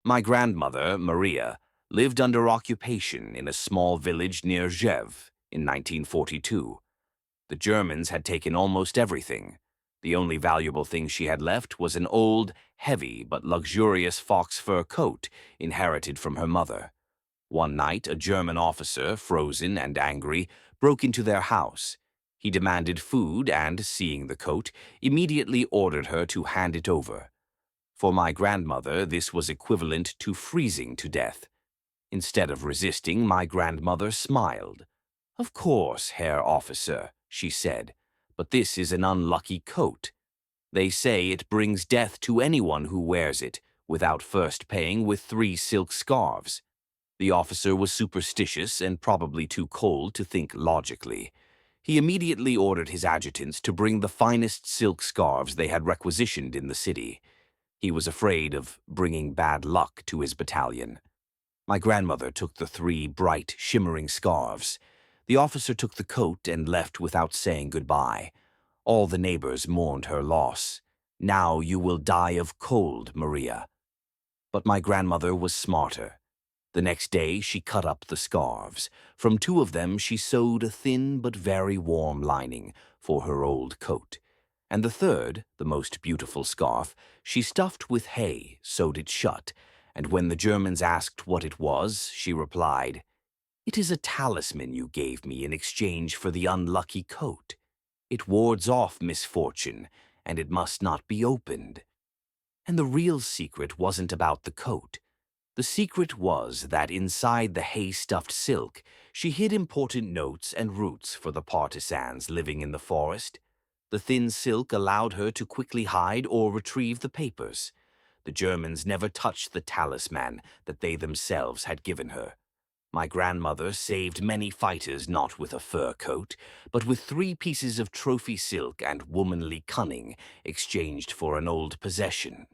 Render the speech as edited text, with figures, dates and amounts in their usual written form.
My grandmother, Maria, lived under occupation in a small village near Gève in 1942. The Germans had taken almost everything. The only valuable thing she had left was an old, heavy but luxurious fox fur coat inherited from her mother. One night, a German officer, frozen and angry, broke into their house. He demanded food and, seeing the coat, immediately ordered her to hand it over. For my grandmother, this was equivalent to freezing to death. Instead of resisting, my grandmother smiled. "Of course, Herr Officer," she said, "but this is an unlucky coat. They say it brings death to anyone who wears it, without first paying with 3 silk scarves." The officer was superstitious and probably too cold to think logically. He immediately ordered his adjutants to bring the finest silk scarves they had requisitioned in the city. He was afraid of bringing bad luck to his battalion. My grandmother took the 3 bright, shimmering scarves. The officer took the coat and left without saying goodbye. All the neighbors mourned her loss. "Now you will die of cold, Maria." But my grandmother was smarter. The next day she cut up the scarves. From 2 of them she sewed a thin but very warm lining for her old coat. And the third, the most beautiful scarf, she stuffed with hay, sewed it shut, and when the Germans asked what it was, she replied, "It is a talisman you gave me in exchange for the unlucky coat. It wards off misfortune, and it must not be opened." And the real secret wasn't about the coat. The secret was that inside the hay-stuffed silk, she hid important notes and roots for the partisans living in the forest. The thin silk allowed her to quickly hide or retrieve the papers. The Germans never touched the talisman that they themselves had given her. My grandmother saved many fighters not with a fur coat, but with 3 pieces of trophy silk and womanly cunning exchanged for an old possession.